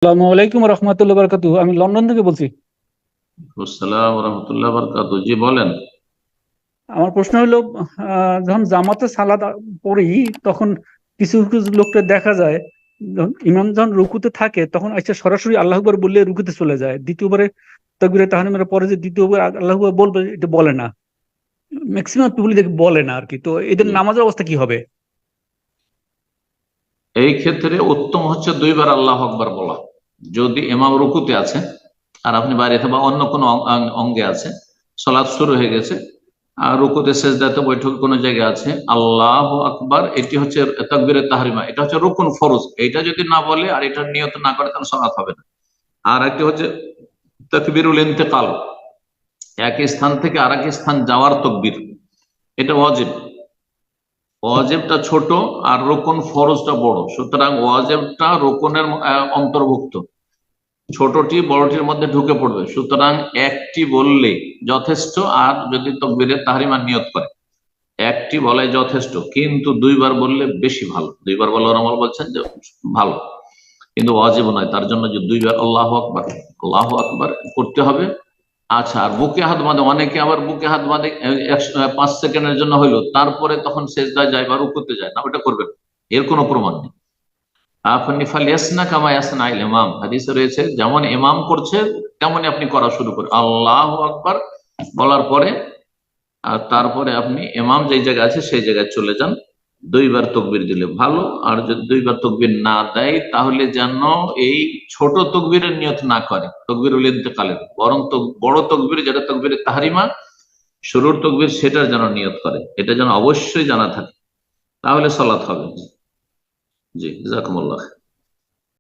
আসসালামু আলাইকুম রহমতুল্লাহ বারকাতু। আমি লন্ডন থেকে বলছি। আসসালাম রহমতুল্লাহ বরকাত। জি বলেন। আমার প্রশ্ন হলো, যখন জামাতে সালাত পড়ি, তখন কিছু কিছু লোককে দেখা যায়, ইমাম যখন রুকুতে থাকে তখন আচ্ছা সরাসরি আল্লাহ আকবার বললে রুকুতে চলে যায়, দ্বিতীয়বারে তাকবীরে তাহরিমের পরে যে দ্বিতীয়বার আল্লাহ আকবার বলবে এটা বলে না। ম্যাক্সিমাম পিপুল দেখে বলে না আর কি। তো এদের জি, নামাজের অবস্থা কি হবে? এই ক্ষেত্রে উত্তম হচ্ছে দুইবার আল্লাহ আকবার বলা। যদি ইমাম রুকুতে আছে আর আপনি বাড়িতে বা অন্য কোনো অঙ্গে আছে, সালাত শুরু হয়ে গেছে, আর রুকুতে সেজদাতে বৈঠক কোনো জায়গায় আছে, আল্লাহ আকবার এটি হচ্ছে তাকবীরে তাহরিমা, এটা হচ্ছে রুকুন ফরজ। এটা যদি না বলে আর এটা নিয়ত না করে তাহলে সালাত হবে না। আর একটি হচ্ছে তাকবীরুল ইন্তেকাল, এক স্থান থেকে আরেক স্থান যাওয়ার তকবীর, এটা ওয়াজিব। ওয়াজিবটা ছোট আর রোকন ফরজটা বড়, সুতরাং ওয়াজিবটা রোকনের অন্তর্ভুক্ত, ছোটটি বড়টির মধ্যে ঢুকে পড়বে, সুতরাং একটি বললে যথেষ্ট। আর যদি তকবীরে তাহরিমা নিয়ত করে একটি বলে যথেষ্ট, কিন্তু দুইবার বললে বেশি ভালো। দুইবার বলার আমল বলছেন যে ভালো, কিন্তু ওয়াজিব নয় তার জন্য যে দুইবার আল্লাহ আকবার, আল্লাহ আকবার করতে হবে। আচ্ছা, আর বুকে হাত বাঁধে, অনেকে আবার বুকে হাত বাঁধে 5 সেকেন্ডের জন্য হইলো, তারপরে তখন সেজদায় যায় বা রুকুতে যায় না, ওটা করবেন, এর কোনো প্রমাণ নেই। আপনি ফালিয়াসনা কামা ইয়াসনা আল ইমাম, হাদিসে রয়েছে যেমন ইমাম করছে তেমনি আপনি করা শুরু করেন আল্লাহু আকবার বলার পরে। আর তারপরে আপনি ইমাম যেই জায়গায় আছে সেই জায়গায় চলে যান, দুইবার তকবির দিলে ভালো। আর যদি দুইবার তকবির না দেয় তাহলে যেন এই ছোট তকবীরের নিয়ত না করে তকবীরুল ইন্তেকালের, বরং তো বড় তকবীর যেটা তকবীরে তাহরিমা শুরুর তকবীর, সেটার যেন নিয়ত করে, এটা যেন অবশ্যই জানা থাকে, তাহলে সালাত হবে। জি, জাযাকুমুল্লাহ।